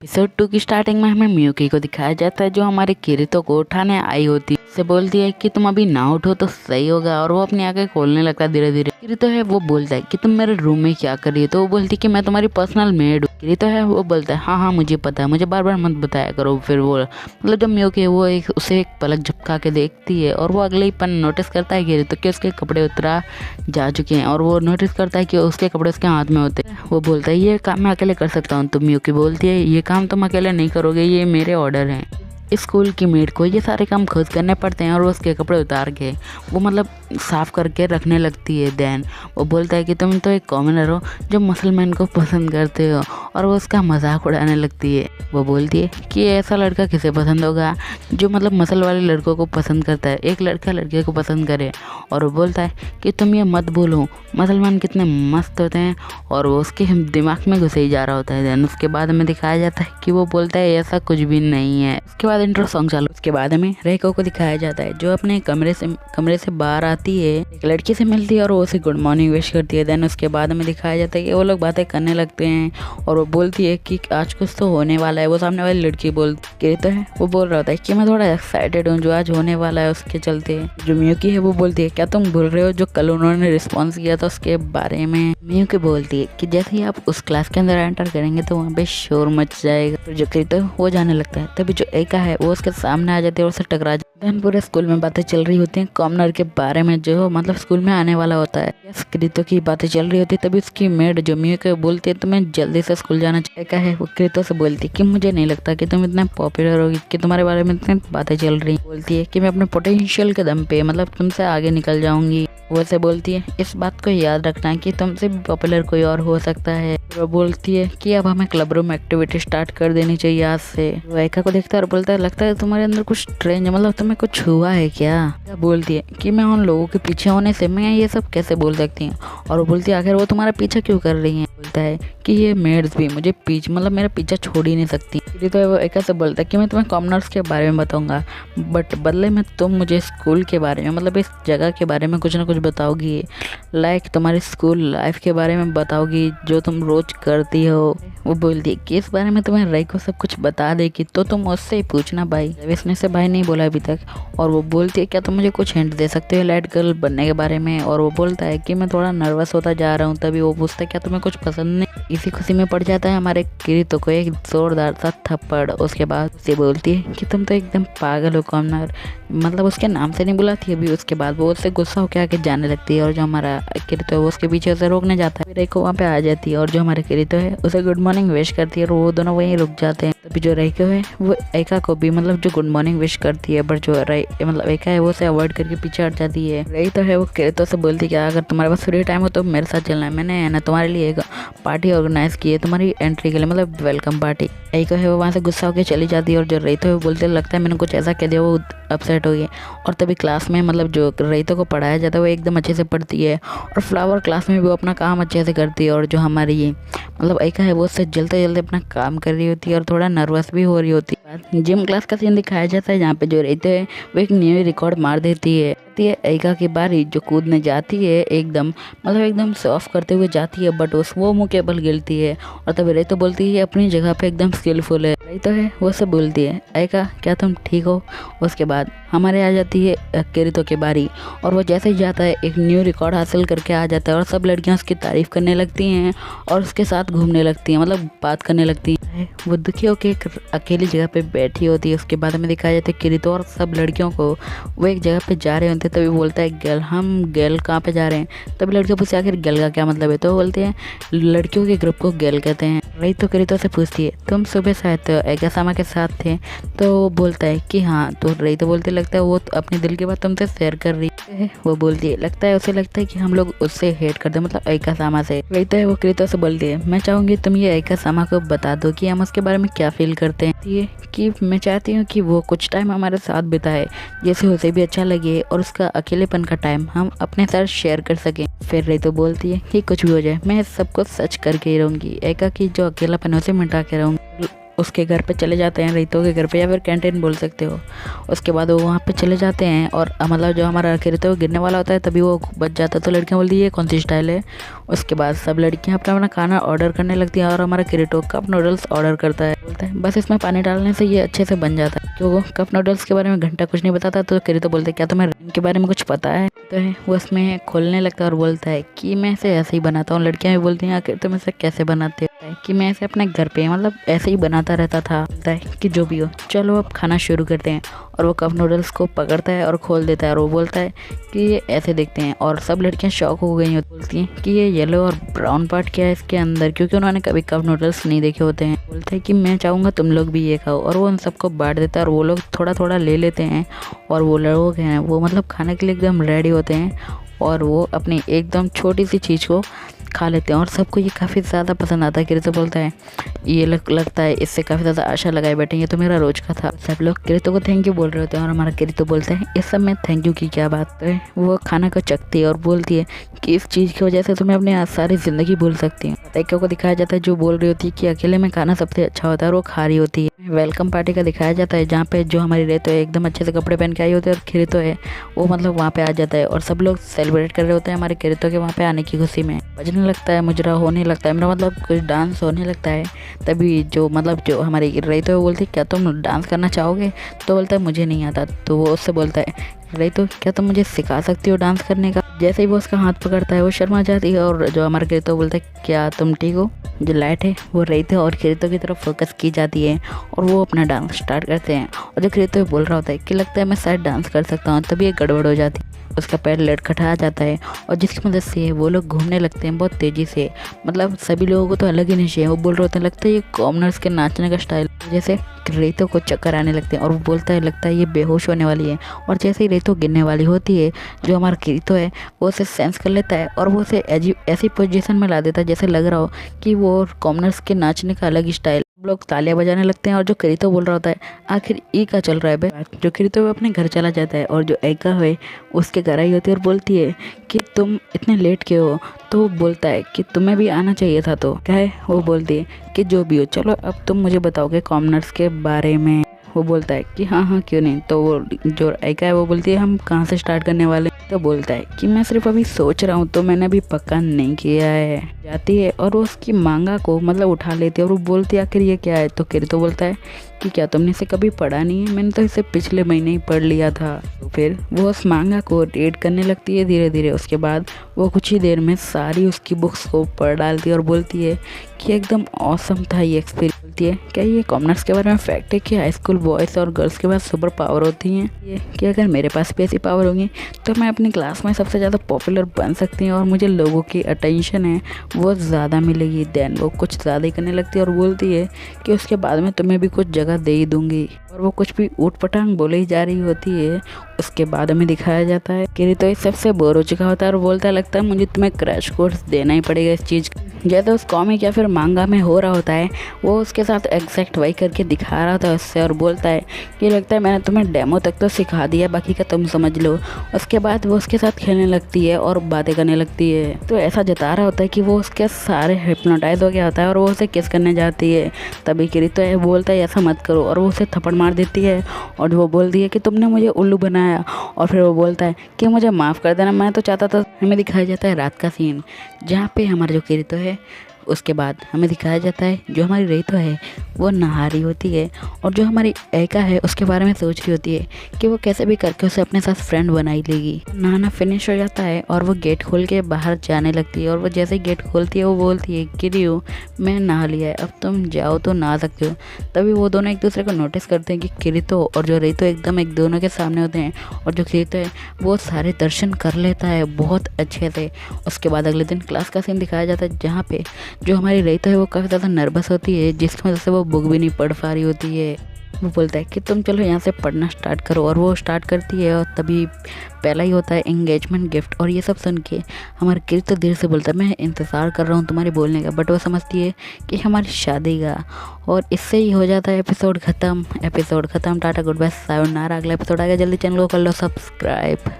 Episode 2 की starting में हमें मियुकी को दिखाया जाता है जो हमारे किरीतो को उठाने आई होती है। से बोलती है कि तुम अभी ना उठो तो सही होगा और वो अपनी आंखें खोलने लगता है धीरे धीरे। किरीतो है वो बोलता है कि तुम मेरे रूम में क्या कर रही हो, तो वो बोलती है कि मैं तुम्हारी पर्सनल मेड हूँ। किरीतो है वो बोलता है हाँ हाँ मुझे पता है, मुझे बार बार मत बताया करो। फिर वो मतलब जब मियुकी है वो उसे एक पलक झपका के देखती है और वो अगले ही पन नोटिस करता है किरीतो कि उसके कपड़े उतरा जा चुके हैं और वो नोटिस करता है कि उसके कपड़े उसके हाथ में होते हैं। वो बोलता है ये काम मैं अकेले कर सकता हूँ। तो मियुकी बोलती है ये काम तुम अकेले नहीं करोगे, ये मेरे ऑर्डर हैं। स्कूल की मेड को ये सारे काम खुद करने पड़ते हैं और वो उसके कपड़े उतार के वो मतलब साफ करके रखने लगती है। देन वो बोलता है कि तुम तो एक कॉमनर हो जो मुसलमान को पसंद करते हो और वो उसका मजाक उड़ाने लगती है। वो बोलती है कि ऐसा लड़का किसे पसंद होगा जो मतलब मसल वाले लड़कों को पसंद करता है, एक लड़का लड़के को पसंद करे। और वो बोलता है कि तुम ये मत बोलो मुसलमान कितने मस्त होते हैं, और वो उसके दिमाग में घुसे ही जा रहा होता है। देन उसके बाद हमें दिखाया जाता है कि वो बोलता है ऐसा कुछ भी नहीं है। उसके बाद इंट्रो सॉन्ग चालू। उसके बाद हमें रेको को दिखाया जाता है जो अपने कमरे से बाहर आती है, एक लड़की से मिलती है और वो उसे गुड मॉर्निंग विश करती है। देन उसके बाद हमें दिखाया जाता है कि वो लोग बातें करने लगते हैं और वो बोलती है कि आज कुछ तो होने वाला है। वो सामने वाली लड़की बोलती है, वो बोल रहा होता है कि मैं थोड़ा एक्साइटेड हूँ जो आज होने वाला है उसके चलते। जो मियुकी है वो बोलती है क्या तुम भूल रहे हो जो कल उन्होंने रिस्पॉन्स किया था उसके बारे में। मियुकी बोलती है कि जैसे ही आप उस क्लास के अंदर एंटर करेंगे तो वहाँ पे शोर मच जाएगा। फिर जो किरीतो वो जाने लगता है, तभी जो एका है वो उसके सामने आ जाती है और उससे टकरा जाती है। पूरे स्कूल में बातें चल रही होती हैं कॉमनर के बारे में जो मतलब स्कूल में आने वाला होता है। किरीतो की बातें चल रही होती है, तभी उसकी मेड जो मियुकी बोलती है तुम्हें जल्दी से स्कूल जाना चाहिए। एका है वो किरीतो से बोलती है कि मुझे नहीं लगता कि तुम इतना पॉपुलर होगी कि तुम्हारे बारे में इतनी बातें चल रही। बोलती है कि मैं अपने पोटेंशियल के दम पे मतलब तुमसे आगे निकल जाऊंगी। वो से बोलती है इस बात को याद रखना कि तुमसे भी पॉपुलर कोई और हो सकता है। वो बोलती है कि अब हमें क्लब रूम एक्टिविटी स्टार्ट कर देनी चाहिए आज से। वो एका को देखता है और बोलता है लगता है तुम्हारे अंदर कुछ स्ट्रेंज मतलब तुम्हें कुछ हुआ है क्या। बोलती है कि मैं उन लोगों के पीछे होने से मैं ये सब कैसे बोल सकती हूँ। और वो बोलती है आखिर वो तुम्हारा पीछा क्यों कर रही है। बोलता है कि ये मेड्स भी मुझे मतलब मेरा पीछा छोड़ ही नहीं सकती। तो वो एका से बोलता है कि मैं तुम्हें कॉमनर्स के बारे में बताऊंगा बट बदले में तुम मुझे स्कूल के बारे में मतलब इस जगह के बारे में कुछ ना कुछ बताओगी, लाइक तुम्हारी स्कूल लाइफ के बारे में बताओगी जो तुम रोज करती हो। वो बोलती है कि इस बारे में तुम्हें राई को सब कुछ बता देगी तो तुम उससे ही पूछना भाई। इसने से भाई नहीं बोला अभी तक। और वो बोलती है क्या तुम मुझे कुछ हिंट दे सकते हो लाइट गर्ल बनने के बारे में। और वो बोलता है कि मैं थोड़ा नर्वस होता जा रहा हूँ। तभी वो पूछता है क्या तुम्हें कुछ पसंद नहीं। इसी खुशी में पड़ जाता है हमारे किरीतो को एक जोरदार सा थप्पड़। उसके बाद उसे बोलती है कि तुम तो एकदम पागल हो कॉमनर, मतलब उसके नाम से नहीं बुलाती अभी। उसके बाद वो उससे गुस्सा होकर आके जाने लगती है और जो हमारा किरीतो है वो उसके पीछे उसे रोकने जाता है। रेको वहाँ पे आ जाती है और जो हमारे किरीतो है उसे गुड मॉर्निंग विश करती है और वो दोनों वहीं रुक जाते हैं। तभी जो रेको है वो एका को भी मतलब जो गुड मॉर्निंग विश करती है, बट जो मतलब एका है वो उसे अवॉइड करके पीछे हट जाती है। रेको है वो किरीतो से बोलती है कि अगर तुम्हारे पास फ्री टाइम हो तो मेरे साथ चलना है, मैंने है ना तुम्हारे लिए एक पार्टी ऑर्गेनाइज की है तुम्हारी एंट्री के लिए, मतलब वेलकम पार्टी। एका है वो वहाँ से गुस्सा होकर चली जाती है और जो रेतो है वो बोलते लगता है मैंने कुछ ऐसा कह दिया, वो अपसेट हो गई। और तभी क्लास में मतलब जो रेतो को पढ़ाया जाता है वो एकदम अच्छे से पढ़ती है और फ्लावर क्लास में भी वो अपना काम अच्छे से करती है। और जो हमारी ये मतलब एका है वो उससे जल्दी जल्दी अपना काम कर रही होती है और थोड़ा नर्वस भी हो रही होती है। जिम क्लास का सीन दिखाया जाता है जहाँ पे जो रेतो है वो एक न्यू रिकॉर्ड मार देती है। एका की बारी जो कूदने जाती है एकदम शो ऑफ करते हुए जाती है, बट वो मुँह के बल गिरती है। और तभी रेतो बोलती है अपनी जगह पे एकदम स्किलफुल है। रेतो है वो सब बोलती है एका क्या तुम ठीक हो। उसके बाद हमारे आ जाती है किरीतो की बारी और वो जैसे ही जाता है एक न्यू रिकॉर्ड हासिल करके आ जाता है और सब लड़कियां उसकी तारीफ करने लगती हैं और उसके साथ घूमने लगती हैं, मतलब बात करने लगती हैं। वो दुखी होकर एक अकेली जगह पे बैठी होती है। उसके बाद हमें दिखाया जाता है किरीतो और सब लड़कियों को वो एक जगह पे जा रहे होते हैं। तभी बोलता है गर्ल, हम गर्ल कहाँ पे जा रहे हैं। तभी लड़कियों पूछते आखिर गर्ल का क्या मतलब है, तो बोलते हैं लड़कियों के ग्रुप को गर्ल कहते हैं। रेतो किरीतो से पूछती है तुम सुबह शायद एकासामा के साथ थे, तो बोलता है कि हाँ। तो रेतो बोलते लगता है वो अपने दिल की बात तुमसे शेयर कर रही है। वो बोलती है उसे लगता है कि हम लोग उससे हेट करते हैं, मतलब एकासामा से। रेतो है वो किरीतो से बोलती है मैं चाहूंगी तुम ये एकासामा को बता दो कि हम उसके बारे में क्या फील करते हैं। ये कि मैं चाहती हूँ कि वो कुछ टाइम हमारे साथ बिताए जैसे उसे भी अच्छा लगे और उसका अकेलेपन का टाइम हम अपने साथ शेयर कर सकें। फिर रेतो बोलती है कि कुछ भी हो जाए मैं सबको सच करके ही रहूंगी, एका की जो अकेलापन है उसे मिटा के रहूंगी। उसके घर पे चले जाते हैं, रितो के घर पे, या फिर कैंटीन बोल सकते हो। उसके बाद वो वहाँ पे चले जाते हैं और मतलब जो हमारा किरीतो गिरने वाला होता है तभी वो बच जाता है। तो लड़कियाँ बोलती है ये कौन सी स्टाइल है। उसके बाद सब लड़कियाँ अपना अपना खाना ऑर्डर करने लगती हैं और हमारा किरीतो कप नूडल्स ऑर्डर करता है। बोलता है बस इसमें पानी डालने से ये अच्छे से बन जाता है। क्यों कप नूडल्स के बारे में घंटा कुछ नहीं बताता। तो किरीतो बोलते हैं क्या तुम्हें इनके बारे में कुछ पता है। तो है वो इसमें खोलने लगता है और बोलता है कि मैं इसे ऐसे ही बनाता हूँ। लड़कियाँ भी बोलती हैं आखिर तुम इसे कैसे बनाते हो। कि मैं इसे अपने घर पे मतलब ऐसे ही बनाता रहता था। बोलता है कि जो भी हो चलो अब खाना शुरू करते हैं। और वो कप नूडल्स को पकड़ता है और खोल देता है और वो बोलता है कि ये ऐसे देखते हैं। और सब लड़कियां शॉक हो गई होती बोलती हैं कि ये येलो और ब्राउन पार्ट क्या है इसके अंदर, क्योंकि उन्होंने कभी कप नूडल्स नहीं देखे होते हैं। बोलता है कि मैं चाहूँगा तुम लोग भी ये खाओ। और वो उन सबको बांट देता है और वो लोग थोड़ा थोड़ा ले लेते हैं। और वो लोग हैं वो मतलब खाने के लिए एकदम रेडी होते हैं और वो अपनी एकदम छोटी सी चीज़ को खा लेते हैं। और सबको ये काफ़ी ज़्यादा पसंद आता है। किरीतो बोलता है ये लगता है इससे काफ़ी ज़्यादा आशा लगाए बैठे, ये तो मेरा रोज का था। सब लोग किरीतो को थैंक यू बोल रहे होते हैं और हमारा किरीतो बोलता है इस सब में थैंक यू की क्या बात है। वो खाना को चखती है और बोलती है कि इस चीज़ की वजह से तुम्हें अपनी सारी ज़िंदगी भूल सकती है। तैक्यो को दिखाया जाता है जो बोल रही होती है कि अकेले में खाना सबसे अच्छा होता है और वो खा रही होती है। वेलकम पार्टी का दिखाया जाता है जहाँ पे जो हमारी रेतो है एकदम अच्छे से कपड़े पहन के आई होती है और किरीतो है वो मतलब वहाँ पे आ जाता है और सब लोग सेलिब्रेट कर रहे होते हैं हमारे किरीतो के वहाँ पे आने की खुशी में। बजने लगता है, मुजरा होने लगता है, मेरा मतलब कुछ डांस होने लगता है। तभी जो हमारी रेतो है वो बोलती है क्या तुम डांस करना चाहोगे। तो बोलता है मुझे नहीं आता। तो वो उससे बोलता है रेतो क्या तुम मुझे सिखा सकती हो डांस करने का। जैसे ही वो उसका हाथ पकड़ता है वो शर्मा जाती है और जो हमारा किरीतो बोलता है क्या तुम ठीक हो। जो लाइट है वो रेतो और किरीतो की तरफ फोकस की जाती है और वो अपना डांस स्टार्ट करते हैं। और जो किरीतो बोल रहा होता है कि लगता है मैं शायद डांस कर सकता हूँ, तभी एक गड़बड़ हो जाती है। उसका पैर लटखटा जाता है और जिसकी मदद से वो लोग घूमने लगते हैं बहुत तेज़ी से। मतलब सभी लोगों को तो अलग ही नशे हैं। वो बोल रहे होते हैं लगता है ये कॉमनर्स के नाचने का स्टाइल। जैसे रेतो को चक्कर आने लगते हैं और वो बोलता है लगता है ये बेहोश होने वाली है। और जैसे ही रेतो गिरने वाली होती है जो हमारा किरीतो है वो उसे सेंस कर लेता है और वो उसे ऐसी पोजीशन में ला देता है जैसे लग रहा हो कि वो कॉमनर्स के नाचने का अलग ही स्टाइल। लोग तालियां बजाने लगते हैं और जो किरीतो बोल रहा होता है आखिर ई का चल रहा है बे। जो किरीतो अपने घर चला जाता है और जो एका है उसके घर आई होती है और बोलती है कि तुम इतने लेट क्यों हो। तो वो बोलता है कि तुम्हें भी आना चाहिए था। तो क्या है वो बोलती है कि जो भी हो चलो अब तुम मुझे बताओगे कॉमनर्स के बारे में। वो बोलता है कि हाँ क्यों नहीं। तो वो जो एका है वो बोलती है हम कहाँ से स्टार्ट करने वाले। तो बोलता है कि मैं सिर्फ अभी सोच रहा हूँ, तो मैंने अभी पक्का नहीं किया है। जाती है और वो उसकी मांगा को मतलब उठा लेती है और वो बोलती है आखिर ये क्या है। तो किरीतो बोलता है कि क्या तुमने इसे कभी पढ़ा नहीं है, मैंने तो इसे पिछले महीने ही पढ़ लिया था। तो फिर वो उस मांगा को रीड करने लगती है धीरे धीरे। उसके बाद वो कुछ ही देर में सारी उसकी बुक्स को पढ़ डालती है और बोलती है कि एकदम ऑसम था ये एक्सपीरियंस। बोलती है क्या ये कॉमनर्स के बारे में फैक्ट है कि हाई स्कूल बॉयज़ और गर्ल्स के पास सुपर पावर होती हैं। ये कि अगर मेरे पास भी ऐसी पावर होंगी तो मैं अपनी क्लास में सबसे ज़्यादा पॉपुलर बन सकती हूँ और मुझे लोगों की अटेंशन है वो ज़्यादा मिलेगी। देन वो कुछ ज़्यादा ही करने लगती है और बोलती है कि उसके बाद में तुम्हें भी कुछ जगह दे ही दूंगी। और वो कुछ भी ऊट पटांग बोले ही जा रही होती है। उसके बाद हमें दिखाया जाता है किरीतो इस सबसे बोर हो चुका होता है और बोलता है लगता है मुझे तुम्हें क्रैश कोर्स देना ही पड़ेगा इस चीज़ का। जैसे उस कॉमिक या फिर मांगा में हो रहा होता है वो उसके साथ एग्जैक्ट वही करके दिखा रहा था उससे। और बोलता है कि लगता है मैंने तुम्हें डेमो तक तो सिखा दिया, बाकी का तुम समझ लो। उसके बाद वो उसके साथ खेलने लगती है और बातें करने लगती है। तो ऐसा जता रहा होता है कि वो उसके सारे हिप्नोटाइज हो गया होता है और वो उसे किस करने जाती है। तभी किरीतो है बोलता है ऐसा मत करो और वो उसे थप्पड़ मार देती है। और वो बोलती है कि तुमने मुझे उल्लू बनाया। और फिर वो बोलता है कि मुझे माफ़ कर देना, मैं तो चाहता था। हमें दिखाया जाता है रात का सीन जहाँ पे हमारा जो किरीतो है उसके बाद हमें दिखाया जाता है जो हमारी रेतो है वो नहा रही होती है और जो हमारी एका है उसके बारे में सोच रही होती है कि वो कैसे भी करके उसे अपने साथ फ्रेंड बनाई लेगी। नहाना फिनिश हो जाता है और वो गेट खोल के बाहर जाने लगती है। और वो जैसे ही गेट खोलती है वो बोलती है कि रियो मैं नहा लिया है, अब तुम जाओ तो नहा सकते हो। तभी वो दोनों एक दूसरे को नोटिस करते हैं कि किरीतो और जो रेतो एकदम एक दोनों के सामने होते हैं। और जो किरीतो है वो सारे दर्शन कर लेता है बहुत अच्छे से। उसके बाद अगले दिन क्लास का सीन दिखाया जाता है जहाँ पे जो हमारी रेतो है वो काफ़ी ज़्यादा नर्वस होती है जिसकी वजह से वो बुक भी नहीं पढ़ पा रही होती है। वो बोलता है कि तुम चलो यहाँ से पढ़ना स्टार्ट करो और वो स्टार्ट करती है। और तभी पहला ही होता है एंगेजमेंट गिफ्ट। और ये सब सुन के हमारे किरीतो देर से बोलता है मैं इंतज़ार कर रहा हूँ तुम्हारे बोलने का, बट वो समझती है कि हमारी शादी का। और इससे ही हो जाता है एपिसोड ख़त्म। टाटा गुड बाय सायोनारा। अगला एपिसोड आ गया, जल्दी चैनल को कर लो सब्सक्राइब।